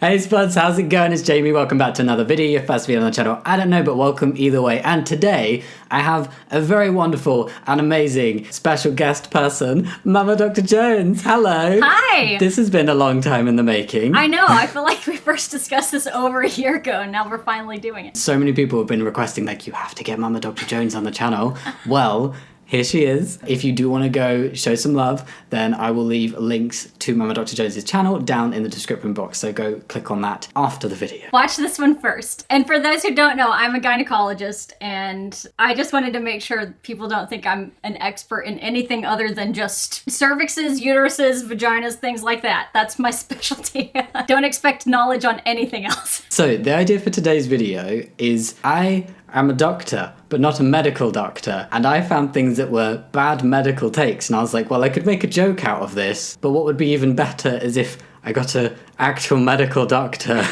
Hey Spuds, how's it going? It's Jamie. Welcome back to another video. Your first video on the channel. I don't know, but welcome either way. And today I have a very wonderful and amazing special guest person, Mama Dr. Jones. Hello. Hi. This has been a long time in the making. I know. I feel like we first discussed this over a year ago and now we're finally doing it. So many people have been requesting, like, you have to get Mama Dr. Jones on the channel. Well, here she is. If you do want to go show some love, then I will leave links to Mama Dr. Jones' channel down in the description box. So go click on that after the video. Watch this one first. And for those who don't know, I'm a gynecologist and I just wanted to make sure people don't think I'm an expert in anything other than just cervixes, uteruses, vaginas, things like that. That's my specialty. Don't expect knowledge on anything else. So the idea for today's video is I'm a doctor, but not a medical doctor, and I found things that were bad medical takes, and I was like, well, I could make a joke out of this, but what would be even better is if I got an actual medical doctor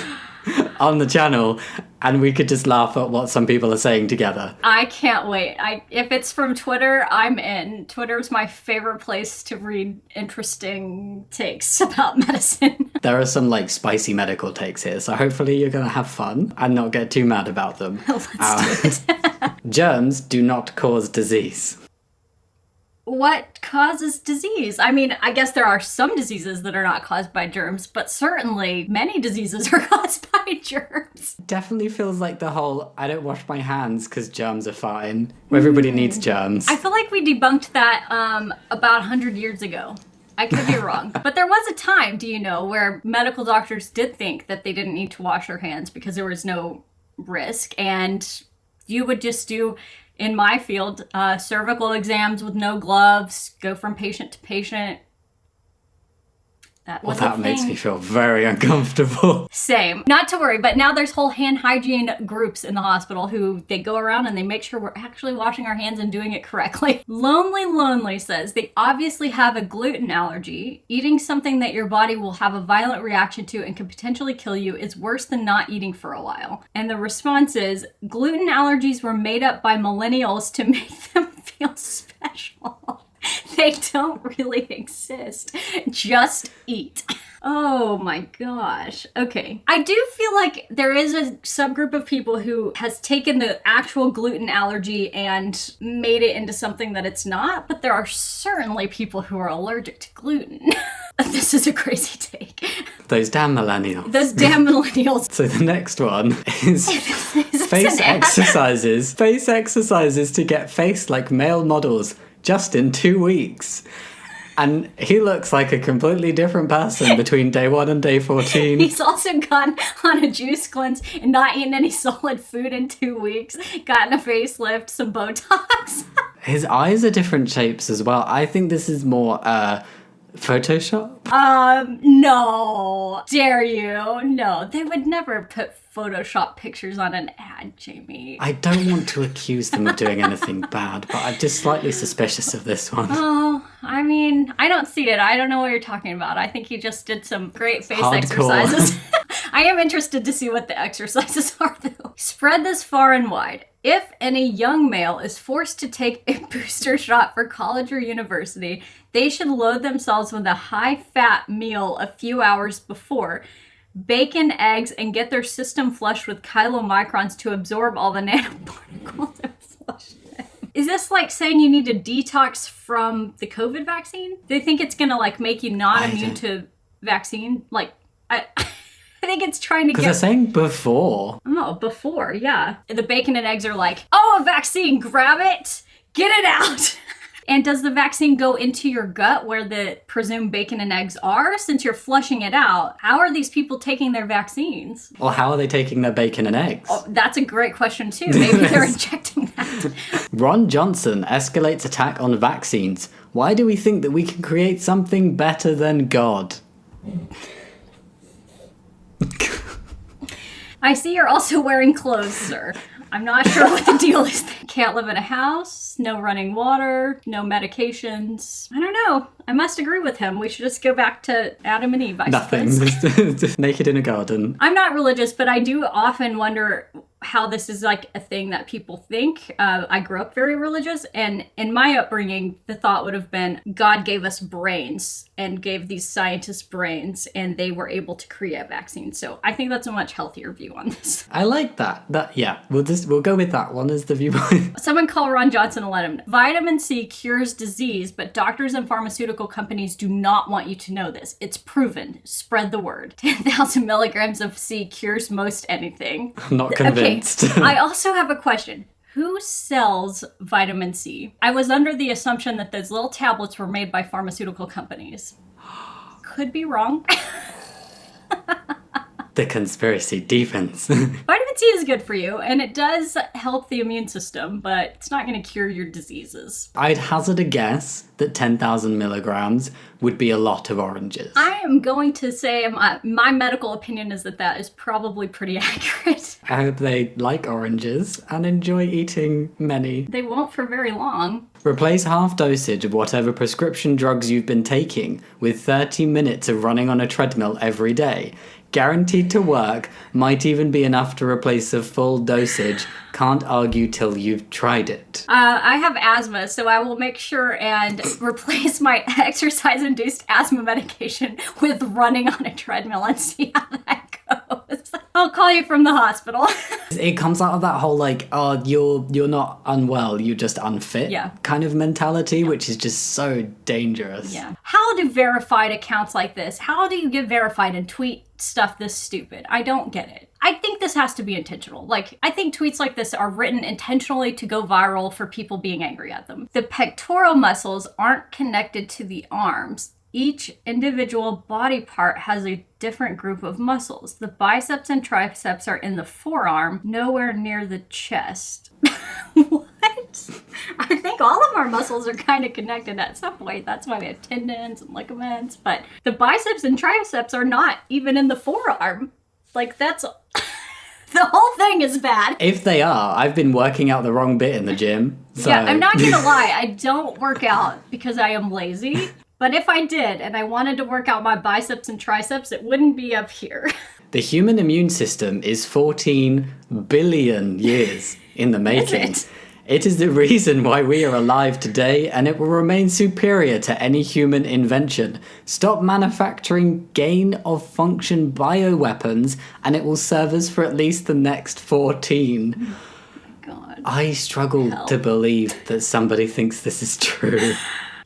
on the channel, and we could just laugh at what some people are saying together. I can't wait. If it's from Twitter, I'm in. Twitter's my favorite place to read interesting takes about medicine. There are some like spicy medical takes here, so hopefully you're gonna have fun and not get too mad about them. Let's do it. Germs do not cause disease. What causes disease? I mean, I guess there are some diseases that are not caused by germs, but certainly many diseases are caused by germs. Definitely feels like the whole, I don't wash my hands because germs are fine. Everybody needs germs. I feel like we debunked that about 100 years ago. I could be wrong. But there was a time, do you know, where medical doctors did think that they didn't need to wash their hands because there was no risk, and you would just do, in my field, cervical exams with no gloves, go from patient to patient. That makes me feel very uncomfortable. Same. Not to worry, but now there's whole hand hygiene groups in the hospital who they go around and they make sure we're actually washing our hands and doing it correctly. Lonely says they obviously have a gluten allergy. Eating something that your body will have a violent reaction to and can potentially kill you is worse than not eating for a while. And the response is, gluten allergies were made up by millennials to make them feel special. They don't really exist. Just eat. Oh my gosh. Okay. I do feel like there is a subgroup of people who has taken the actual gluten allergy and made it into something that it's not, but there are certainly people who are allergic to gluten. This is a crazy take. Those damn millennials. Those damn millennials. So the next one is face exercises. Face exercises to get face like male models just in 2 weeks. And he looks like a completely different person between day 1 and day 14. He's also gone on a juice cleanse and not eaten any solid food in 2 weeks. Gotten a facelift, some Botox. His eyes are different shapes as well. I think this is more Photoshop? No. Dare you? No, they would never put Photoshop pictures on an ad, Jamie. I don't want to accuse them of doing anything bad, but I'm just slightly suspicious of this one. Oh, I mean, I don't see it. I don't know what you're talking about. I think he just did some great face Hardcore exercises. I am interested to see what the exercises are, though. Spread this far and wide. If any young male is forced to take a booster shot for college or university, they should load themselves with a high-fat meal a few hours before, bacon, eggs, and get their system flushed with chylomicrons to absorb all the nanoparticles and flush them. Is this like saying you need to detox from the COVID vaccine? They think it's gonna like make you not immune to vaccine? Like, I think it's trying to get... Because they're saying before. Oh, before, yeah. The bacon and eggs are like, oh, a vaccine, grab it, get it out. And does the vaccine go into your gut where the presumed bacon and eggs are? Since you're flushing it out, how are these people taking their vaccines? Or how are they taking their bacon and eggs? Oh, that's a great question too. Maybe they're injecting that. Ron Johnson escalates attack on vaccines. Why do we think that we can create something better than God? I see you're also wearing clothes, sir. I'm not sure what the deal is. Can't live in a house, no running water, no medications. I don't know. I must agree with him. We should just go back to Adam and Eve, I Nothing. suppose. Just naked in a garden. I'm not religious, but I do often wonder how this is like a thing that people think. I grew up very religious, and in my upbringing, the thought would have been God gave us brains and gave these scientists brains, and they were able to create vaccines. So I think that's a much healthier view on this. I like that. We'll go with that one as the viewpoint. Someone call Ron Johnson and let him know. Vitamin C cures disease, but doctors and pharmaceutical companies do not want you to know this. It's proven. Spread the word. 10,000 milligrams of C cures most anything. I'm not convinced. Okay, I also have a question. Who sells vitamin C? I was under the assumption that those little tablets were made by pharmaceutical companies. Could be wrong. The conspiracy deepens. Vitamin C is good for you, and it does help the immune system, but it's not going to cure your diseases. I'd hazard a guess that 10,000 milligrams would be a lot of oranges. I am going to say my medical opinion is that is probably pretty accurate. I hope they like oranges and enjoy eating many. They won't for very long. Replace half dosage of whatever prescription drugs you've been taking with 30 minutes of running on a treadmill every day. Guaranteed to work, might even be enough to replace a full dosage. Can't argue till you've tried it. I have asthma, so I will make sure and replace my exercise-induced asthma medication with running on a treadmill and see how that goes. I'll call you from the hospital. It comes out of that whole like, oh, you're not unwell, you're just unfit kind of mentality, which is just so dangerous. Yeah. How do verified accounts like this, how do you get verified and tweet stuff this stupid? I don't get it. I think this has to be intentional. Like, I think tweets like this are written intentionally to go viral for people being angry at them. The pectoral muscles aren't connected to the arms. Each individual body part has a different group of muscles. The biceps and triceps are in the forearm, nowhere near the chest. What? I think all of our muscles are kind of connected at some point. That's why we have tendons and ligaments. But the biceps and triceps are not even in the forearm. Like, that's... The whole thing is bad. If they are, I've been working out the wrong bit in the gym. So. Yeah, I'm not gonna lie. I don't work out because I am lazy. But if I did, and I wanted to work out my biceps and triceps, it wouldn't be up here. The human immune system is 14 billion years in the making. Is it? It is the reason why we are alive today, and it will remain superior to any human invention. Stop manufacturing gain-of-function bioweapons, and it will serve us for at least the next 14. God. I struggle to believe that somebody thinks this is true.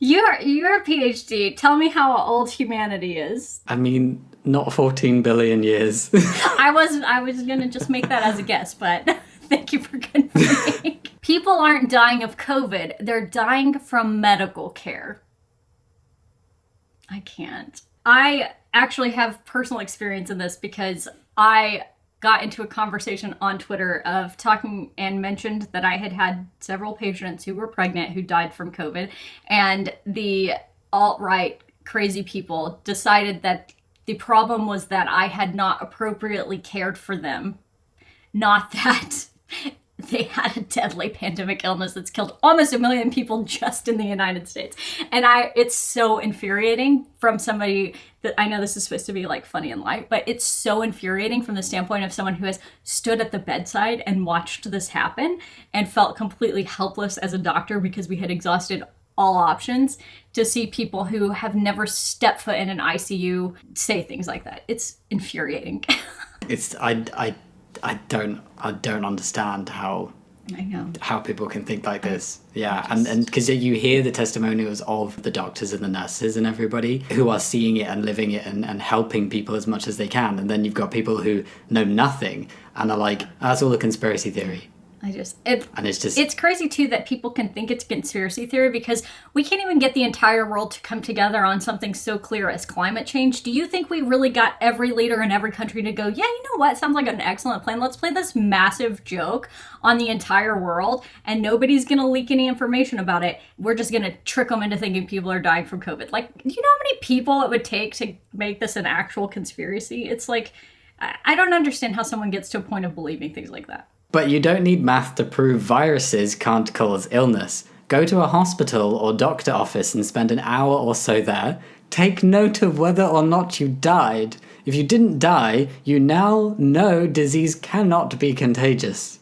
You're a PhD. Tell me how old humanity is. I mean, not 14 billion years. I was gonna just make that as a guess, but thank you for confirming. People aren't dying of COVID. They're dying from medical care. I can't. I actually have personal experience in this because I got into a conversation on Twitter of talking and mentioned that I had several patients who were pregnant who died from COVID, and the alt-right crazy people decided that the problem was that I had not appropriately cared for them, not that they had a deadly pandemic illness that's killed almost 1 million people just in the United States. And it's so infuriating from somebody that, I know this is supposed to be like funny and light, but it's so infuriating from the standpoint of someone who has stood at the bedside and watched this happen and felt completely helpless as a doctor because we had exhausted all options, to see people who have never stepped foot in an ICU say things like that. It's infuriating. I don't understand how people can think like this. Yeah, and because you hear the testimonials of the doctors and the nurses and everybody who are seeing it and living it and helping people as much as they can, and then you've got people who know nothing and are like, that's all a conspiracy theory. It's crazy too that people can think it's conspiracy theory because we can't even get the entire world to come together on something so clear as climate change. Do you think we really got every leader in every country to go, yeah, you know what, sounds like an excellent plan. Let's play this massive joke on the entire world and nobody's going to leak any information about it. We're just going to trick them into thinking people are dying from COVID. Like, do you know how many people it would take to make this an actual conspiracy? It's like, I don't understand how someone gets to a point of believing things like that. But you don't need math to prove viruses can't cause illness. Go to a hospital or doctor office and spend an hour or so there. Take note of whether or not you died. If you didn't die, you now know disease cannot be contagious.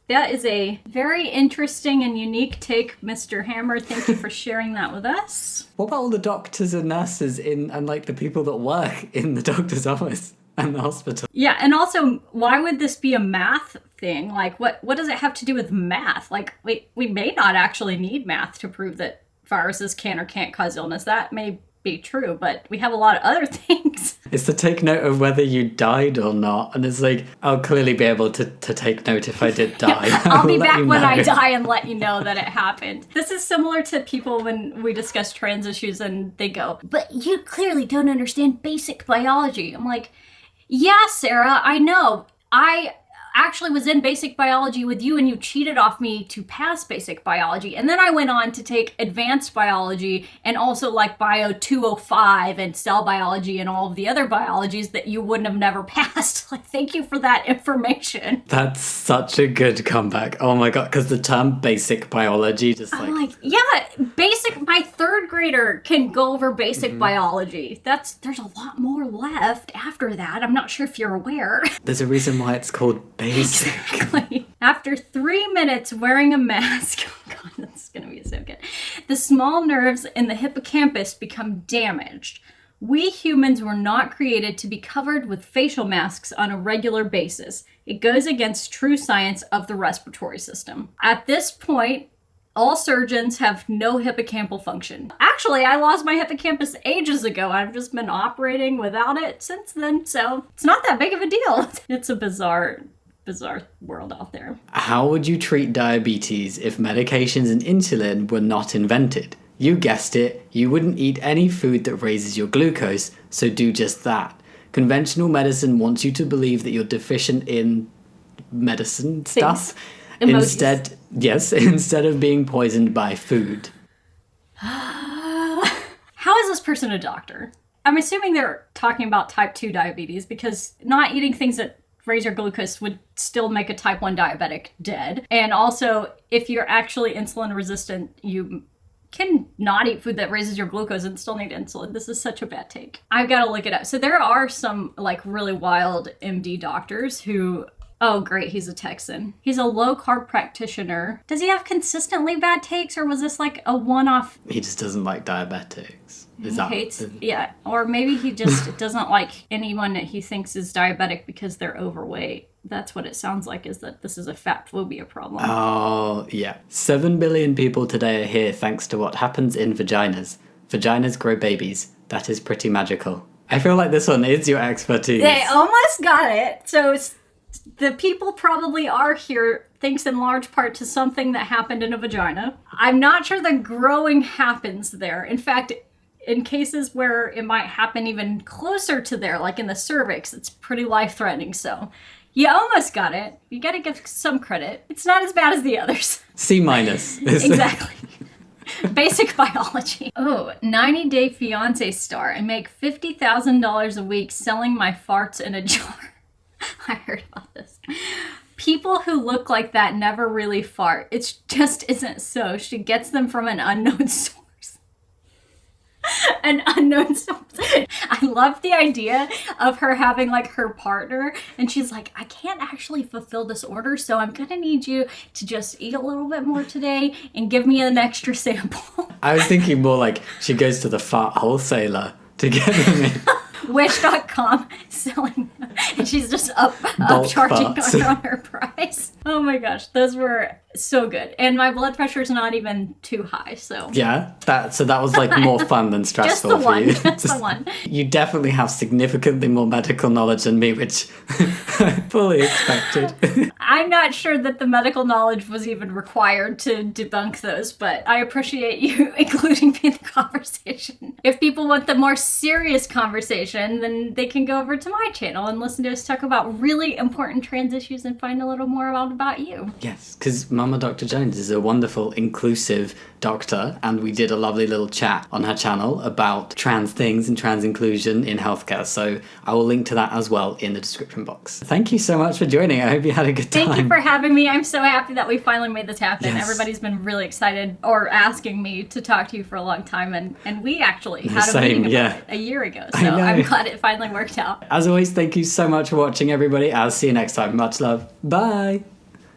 That is a very interesting and unique take, Mr. Hammer. Thank you for sharing that with us. What about all the doctors and nurses and like the people that work in the doctor's office and the hospital? Yeah, and also, why would this be a math thing? Like, what does it have to do with math? Like, we may not actually need math to prove that viruses can or can't cause illness. That may be true, but we have a lot of other things. It's to take note of whether you died or not, and it's like, I'll clearly be able to take note if I did die. Yeah, I'll be back when I die and let you know that it happened. This is similar to people when we discuss trans issues and they go, but you clearly don't understand basic biology. I'm like, yeah, Sarah, I know. I actually was in basic biology with you and you cheated off me to pass basic biology. And then I went on to take advanced biology and also like bio 205 and cell biology and all of the other biologies that you wouldn't have never passed. Like, thank you for that information. That's such a good comeback. Oh my God, because the term basic biology just like... I'm like, yeah, my third grader can go over basic biology. There's a lot more left after that. I'm not sure if you're aware. There's a reason why it's called basic. Exactly. After 3 minutes wearing a mask, oh God, this is going to be so good. The small nerves in the hippocampus become damaged. We humans were not created to be covered with facial masks on a regular basis. It goes against true science of the respiratory system. At this point, all surgeons have no hippocampal function. Actually, I lost my hippocampus ages ago. I've just been operating without it since then, so it's not that big of a deal. It's a bizarre world out there. How would you treat diabetes if medications and insulin were not invented? You guessed it, you wouldn't eat any food that raises your glucose, so do just that. Conventional medicine wants you to believe that you're deficient in medicine stuff. Instead of being poisoned by food. How is this person a doctor? I'm assuming they're talking about type 2 diabetes because not eating things that raise your glucose would still make a type 1 diabetic dead. And also, if you're actually insulin resistant, you can not eat food that raises your glucose and still need insulin. This is such a bad take. I've got to look it up. So there are some like really wild MD doctors who, oh great, he's a Texan. He's a low carb practitioner. Does he have consistently bad takes or was this like a one-off? He just doesn't like diabetics. Yeah, or maybe he just doesn't like anyone that he thinks is diabetic because they're overweight. That's what it sounds like, is that this is a fat phobia problem. Oh, yeah. 7 billion people today are here thanks to what happens in vaginas. Vaginas grow babies. That is pretty magical. I feel like this one is your expertise. They almost got it. So the people probably are here thanks in large part to something that happened in a vagina. I'm not sure the growing happens there. In fact, in cases where it might happen even closer to there, like in the cervix, it's pretty life-threatening. So you almost got it. You got to give some credit. It's not as bad as the others. C-. Exactly. Basic biology. Oh, 90 Day Fiancé star. I make $50,000 a week selling my farts in a jar. I heard about this. People who look like that never really fart. It just isn't so. She gets them from an unknown source. An unknown source. I love the idea of her having like her partner and she's like, I can't actually fulfill this order, so I'm gonna need you to just eat a little bit more today and give me an extra sample. I was thinking more like she goes to the fart wholesaler to get them in. Wish.com selling them. And she's just upcharging on her price. Oh my gosh, those were so good. And my blood pressure is not even too high, so. Yeah, that was like more fun than stressful just the for you. Just the one. You definitely have significantly more medical knowledge than me, which I fully expected. I'm not sure that the medical knowledge was even required to debunk those, but I appreciate you including me in the conversation. If people want the more serious conversation, then they can go over to my channel and listen to us talk about really important trans issues and find a little more about you. Yes, because Mama Dr. Jones is a wonderful, inclusive doctor, and we did a lovely little chat on her channel about trans things and trans inclusion in healthcare. So I will link to that as well in the description box. Thank you so much for joining. I hope you had a good time. Thank you for having me. I'm so happy that we finally made this happen. Yes. Everybody's been really excited or asking me to talk to you for a long time, and we actually had a Same, meeting yeah. about it a year ago. So I know. I'm glad it finally worked out. As always, thank you so much for watching, everybody. I'll see you next time. Much love. Bye.